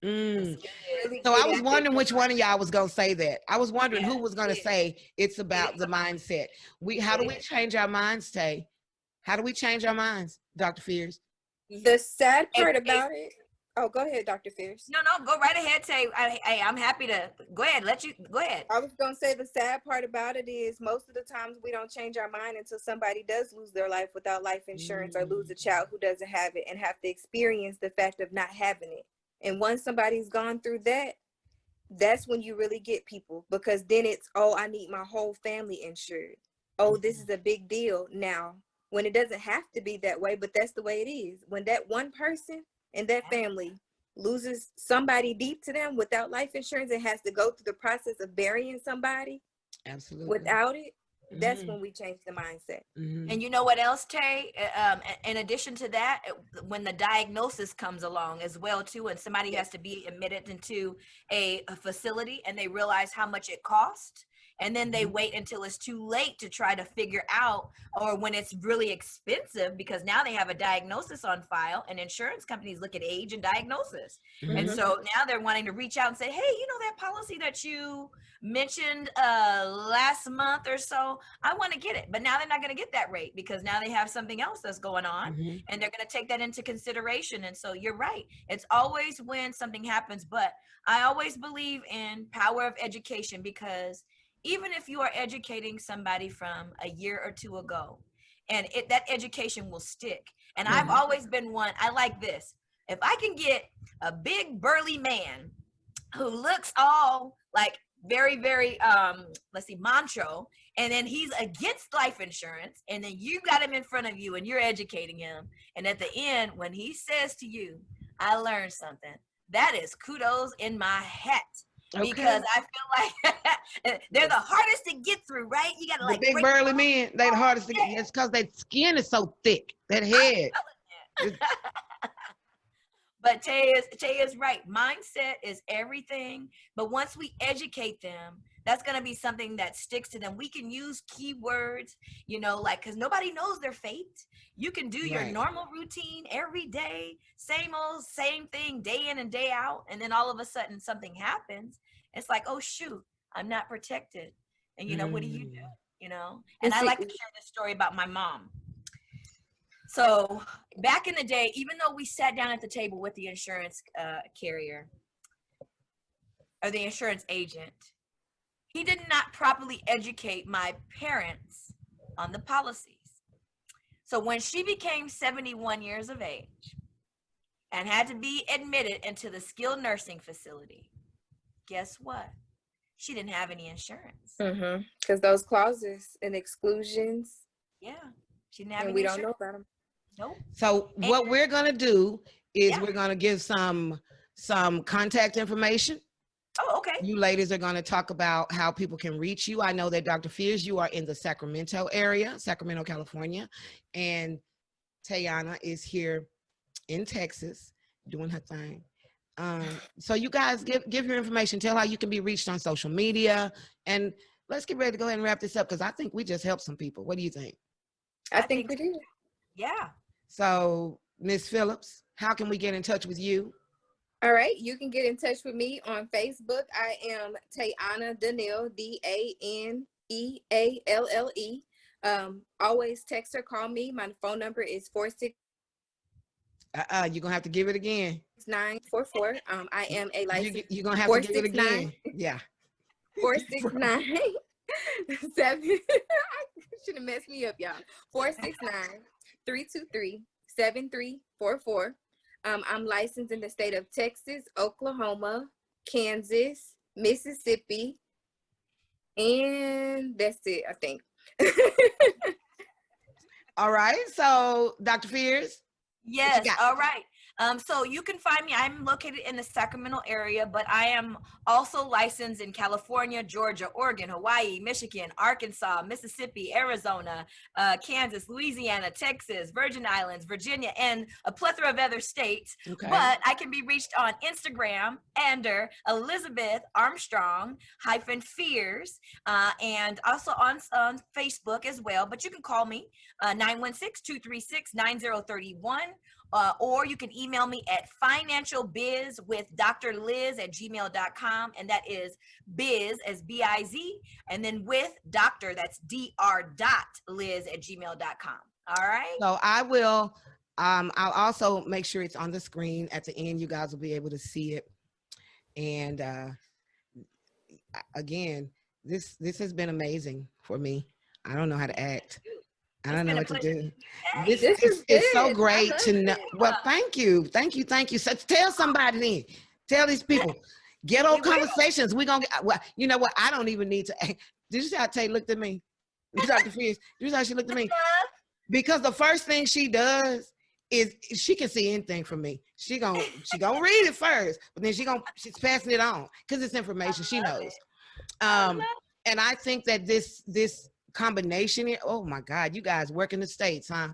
Really So I was wondering which one of y'all was gonna say that. I was wondering who was gonna say it's about the mindset. How do we change our minds, Tay? How do we change our minds, Dr. Fears? The sad part about it. Oh, go ahead, Dr. Fierce. No, go right ahead, Tay. Hey, I'm happy to go ahead. Go ahead. I was gonna say the sad part about it is most of the times we don't change our mind until somebody does lose their life without life insurance or lose a child who doesn't have it and have to experience the fact of not having it. And once somebody's gone through that, that's when you really get people, because then it's, oh, I need my whole family insured. Oh, this is a big deal now, when it doesn't have to be that way, but that's the way it is. When that one person and that family loses somebody deep to them without life insurance and has to go through the process of burying somebody without it, that's when we change the mindset. And you know what else, Tay? In addition to that, when the diagnosis comes along as well too, and somebody has to be admitted into a facility and they realize how much it costs, And then they wait until it's too late to try to figure out, or when it's really expensive, because now they have a diagnosis on file, and insurance companies look at age and diagnosis. And so now they're wanting to reach out and say, hey, you know, that policy that you mentioned last month or so, I want to get it. But now they're not going to get that rate because now they have something else that's going on, and they're going to take that into consideration. And so you're right. It's always when something happens, but I always believe in power of education, because even if you are educating somebody from a year or two ago, and that education will stick. And I've always been one, I like this. If I can get a big burly man who looks all like very, very, let's see, macho, and then he's against life insurance, and then you got him in front of you and you're educating him. And at the end, when he says to you, I learned something, that is kudos in my hat. Because I feel like they're the hardest to get through, right? You gotta like the big burly men, they the hardest to get. It's because their skin is so thick, that head. But Tay is right. Mindset is everything. But once we educate them, that's going to be something that sticks to them. We can use keywords, you know, like, because nobody knows their fate. You can do your normal routine every day, same old, same thing, day in and day out. And then all of a sudden something happens. It's like, oh, shoot, I'm not protected. And, you know, what do you do? You know, and I like to share this story about my mom. So back in the day, even though we sat down at the table with the insurance carrier or the insurance agent, he did not properly educate my parents on the policies. So when she became 71 years of age and had to be admitted into the skilled nursing facility, guess what? She didn't have any insurance. Because those clauses and exclusions. Yeah. She didn't have and any we insurance. don't know about them. Nope. So what we're going to do is we're going to give some contact information. Oh, okay. You ladies are going to talk about how people can reach you. I know that Dr. Fears, you are in the Sacramento area, Sacramento, California, and Tayauana is here in Texas doing her thing. So you guys give your information, tell how you can be reached on social media, and let's get ready to go ahead and wrap this up, because I think we just helped some people. What do you think? I think we did. Yeah. So Ms. Phillips, how can we get in touch with you? All right, you can get in touch with me on Facebook. I am Tayauana Danielle, Danealle. Always text or call me. My phone number is 46944. You're gonna have to give it again. I am a licensed. You're gonna have to give it again. Yeah. 469 7. Should have messed me up, y'all. 469-323-7344. I'm licensed in the state of Texas, Oklahoma, Kansas, Mississippi, and that's it, I think. All right. So, Dr. Fears. Yes. All right. So you can find me. I'm located in the Sacramento area, but I am also licensed in California, Georgia, Oregon, Hawaii, Michigan, Arkansas, Mississippi, Arizona, Kansas, Louisiana, Texas, Virgin Islands, Virginia, and a plethora of other states. Okay. But I can be reached on Instagram under Elizabeth Armstrong -Fears, and also on Facebook as well. But you can call me 916-236-9031. Or you can email me at financialbizwithdrliz@gmail.com, and that is biz as B-I-Z, and then with doctor, that's dr.liz@gmail.com. All right. So I will. I'll also make sure it's on the screen at the end. You guys will be able to see it. And again, this has been amazing for me. I don't know how to act. I don't know what to do. This is so great to know. Well, thank you. So tell somebody then. Tell these people. Ghetto Conversations. We're going to get, well, you know what? I don't even need to. Did you see how Tay looked at me? Dr. Fierce, did you see how she looked at me? Because the first thing she does is she can see anything from me. She gonna read it first, but then she's passing it on because it's information she knows. And I think that this combination here, oh my God, you guys working the states, huh?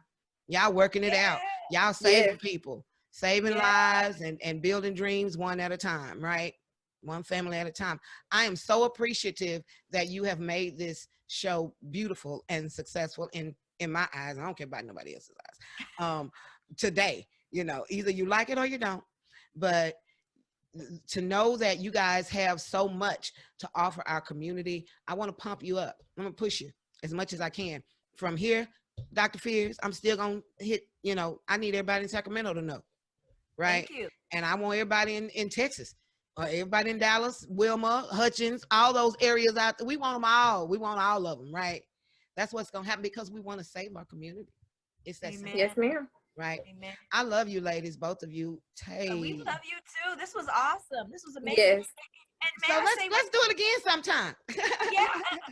Y'all working it out. Y'all saving people, saving lives and building dreams one at a time, right? one family at a time. I am so appreciative that you have made this show beautiful and successful in my eyes. I don't care about nobody else's eyes. Today, either you like it or you don't, but to know that you guys have so much to offer our community, I want to pump you up. I'm gonna push you as much as I can. From here, Dr. Fears, I'm still gonna hit, I need everybody in Sacramento to know, right? Thank you. And I want everybody in Texas, or everybody in Dallas, Wilma, Hutchins, all those areas out there. We want them all. We want all of them, right? That's what's gonna happen because we want to save our community. It's that simple, Yes, ma'am. right? Amen. I love you, ladies, both of you. Tay. We love you too. This was awesome. This was amazing. Yes. And may So I say, let's do it again sometime. yeah,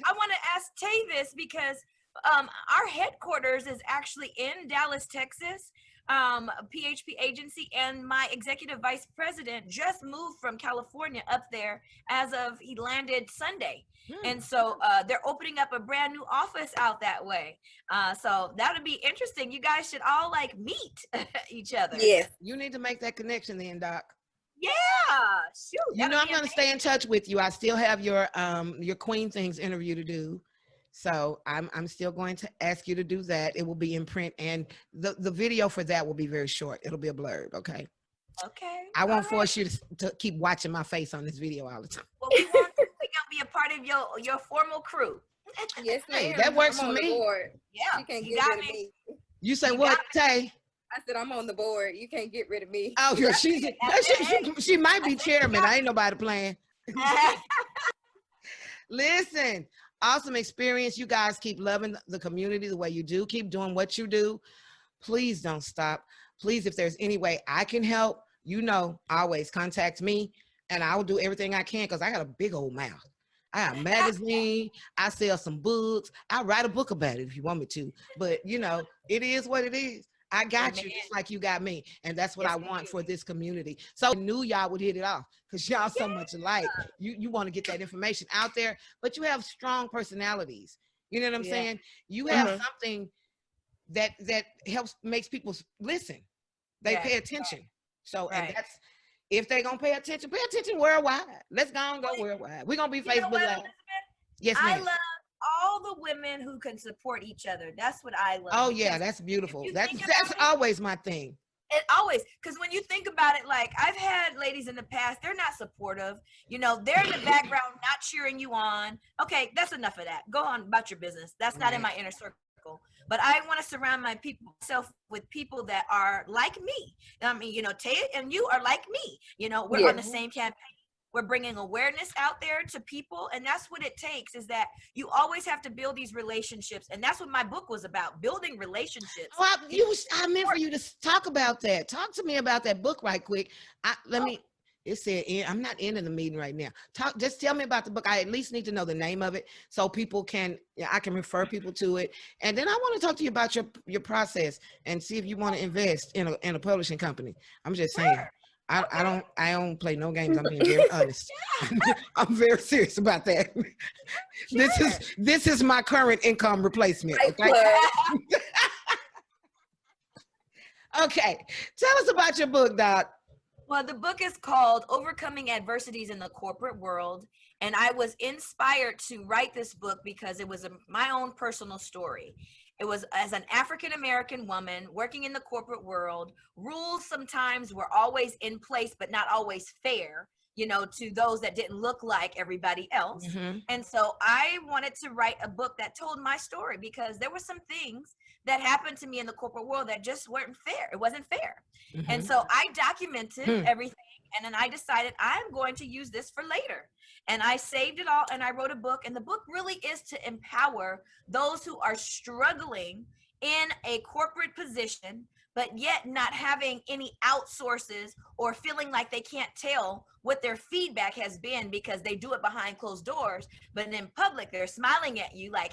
I want to ask Tay this because our headquarters is actually in Dallas, Texas, PHP agency, and my executive vice president just moved from California up there he landed Sunday. And so they're opening up a brand new office out that way. So that would be interesting. You guys should all meet each other. Yes. You need to make that connection then, Doc. Yeah. Shoot. I'm going to stay in touch with you. I still have your Queen Things interview to do. So I'm still going to ask you to do that. It will be in print, and the video for that will be very short. It'll be a blurb, okay? Okay. I won't force you to keep watching my face on this video all the time. Well, we want to be a part of your formal crew. Yes, Hey, ma'am. that works I'm for on the me. board. Yeah. You can't You get got rid of me. me. You say You what, got Tay? I said I'm on the board. You can't get rid of me. Oh, yeah, she might be chairman. I ain't nobody playing. Listen, awesome experience. You guys keep loving the community the way you do. Keep doing what you do. Please don't stop. Please, if there's any way I can help, always contact me, and I will do everything I can because I got a big old mouth. I have a magazine. I sell some books. I'll write a book about it if you want me to. But, it is what it is. I got you just like you got me. And that's what I want for this community. So I knew y'all would hit it off because y'all so much alike. You want to get that information out there, but you have strong personalities. You know what I'm saying? You have something that makes people listen. They pay attention. So, and that's, if they're going to pay attention worldwide. Let's go and go worldwide. We're going to be Facebook Live. Yes, ma'am. I love all the women who can support each other. That's what I love. Oh yeah, that's beautiful. That's always my thing. It always, because when you think about it, I've had ladies in the past, they're not supportive. They're in the background, not cheering you on. Okay, that's enough of that. Go on about your business. That's not in my inner circle. But I want to surround myself with people that are like me. I mean, Tay and you are like me. We're on the same campaign. We're bringing awareness out there to people. And that's what it takes, is that you always have to build these relationships. And that's what my book was about, building relationships. Well, I meant for you to talk about that. Talk to me about that book right quick. It said, I'm not in the meeting right now. Just tell me about the book. I at least need to know the name of it so I can refer people to it. And then I want to talk to you about your process and see if you want to invest in a publishing company. I'm just saying. I don't play no games. I'm being very honest. I'm very serious about that. Sure. This is my current income replacement. Okay. Okay. Tell us about your book, Doc. Well, the book is called Overcoming Adversities in the Corporate World. And I was inspired to write this book because it was my own personal story. It was as an African-American woman working in the corporate world. Rules sometimes were always in place, but not always fair, to those that didn't look like everybody else. Mm-hmm. And so I wanted to write a book that told my story because there were some things that happened to me in the corporate world that just weren't fair. It wasn't fair. Mm-hmm. And so I documented everything. And then I decided I'm going to use this for later. And I saved it all and I wrote a book. And the book really is to empower those who are struggling in a corporate position, but yet not having any outsources or feeling like they can't tell what their feedback has been because they do it behind closed doors. But in public, they're smiling at you like,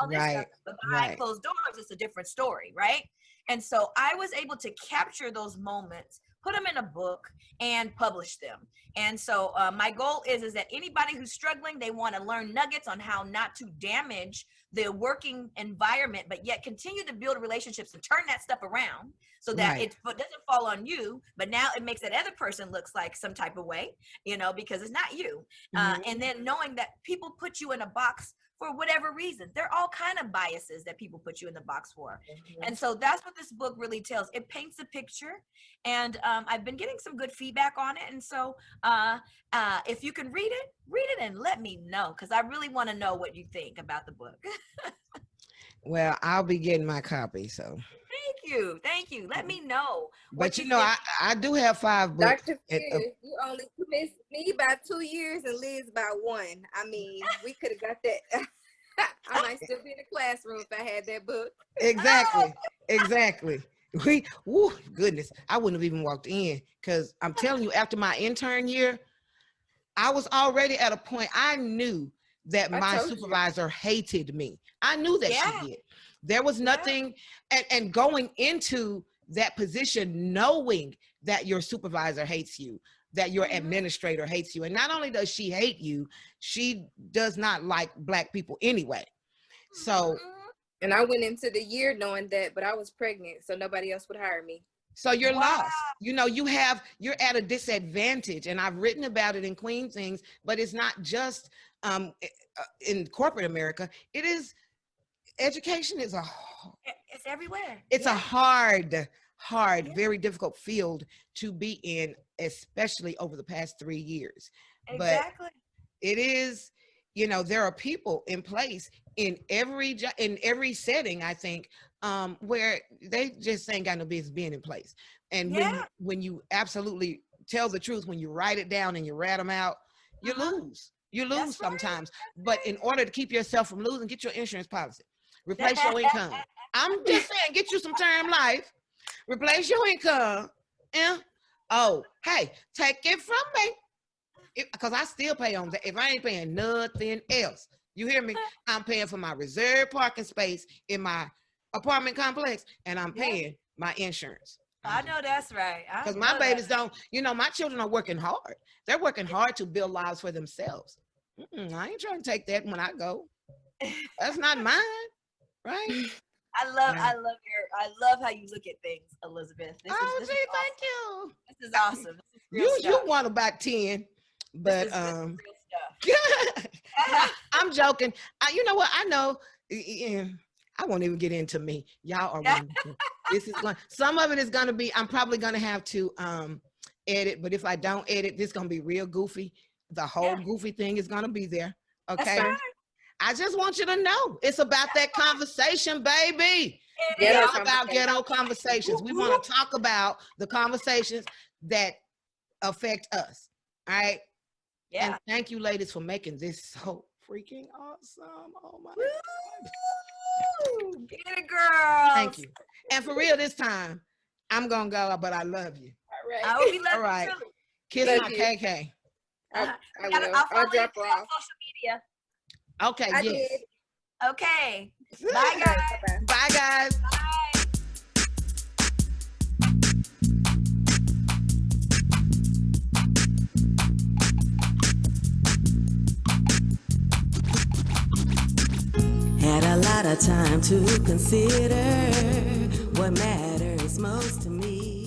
all this stuff. But behind closed doors, it's a different story, right? And so I was able to capture those moments, put them in a book and publish them. And so my goal is that anybody who's struggling, they want to learn nuggets on how not to damage the working environment, but yet continue to build relationships and turn that stuff around so that it doesn't fall on you, but now it makes that other person looks like some type of way, because it's not you. And then knowing that people put you in a box for whatever reason. There are all kind of biases that people put you in the box for. And so that's what this book really tells. It paints a picture, and I've been getting some good feedback on it. And so if you can read it and let me know, because I really want to know what you think about the book. Well, I'll be getting my copy, so. Thank you. Let me know. But I do have 5 books. Dr. Fear, you missed me by 2 years and Liz by 1. I mean, we could have got that. I might still be in the classroom if I had that book. Exactly. Goodness, I wouldn't have even walked in, because I'm telling you, after my intern year, I was already at a point. I knew that my supervisor hated me. I knew that she did. There was nothing, and going into that position, knowing that your supervisor hates you, that your administrator hates you. And not only does she hate you, she does not like Black people anyway. So. And I went into the year knowing that, but I was pregnant, so nobody else would hire me. So you're lost. You're at a disadvantage. And I've written about it in Queen Things, but it's not just in corporate America. It is. Education is it's everywhere. It's a hard, very difficult field to be in, especially over the past 3 years. Exactly. But it is, there are people in place in every setting, I think, where they just ain't got no business being in place. And when you absolutely tell the truth, when you write it down and you rat them out, you lose. You lose sometimes. But in order to keep yourself from losing, get your insurance policy. Replace your income. I'm just saying, get you some term life. Replace your income. Yeah. Oh, hey, take it from me. Because I still pay on that. If I ain't paying nothing else, you hear me? I'm paying for my reserved parking space in my apartment complex, and I'm paying my insurance. I know that's right. Because my babies don't, my children are working hard. They're working hard to build lives for themselves. I ain't trying to take that when I go. That's not mine. Right. I love how you look at things, Elizabeth. This is awesome. Thank you. This is awesome. This is you want about 10, but I'm joking. You know what? I know. I won't even get into me. Y'all are wonderful. Some of it is gonna be. I'm probably gonna have to edit, but if I don't edit, this is gonna be real goofy. The whole goofy thing is gonna be there. Okay. I just want you to know it's about that conversation, baby. It's about ghetto conversations. We want to talk about the conversations that affect us. All right. Yeah. And thank you, ladies, for making this so freaking awesome. Oh my God. Get it, girl. Thank you. And for real this time, I'm gonna go, but I love you. All right. I will be loving you too. Kiss love my you. KK. I'll drop her off. Social media. Okay, I yes. did. Okay. Bye, guys. Bye, guys. Bye. Had a lot of time to consider what matters most to me.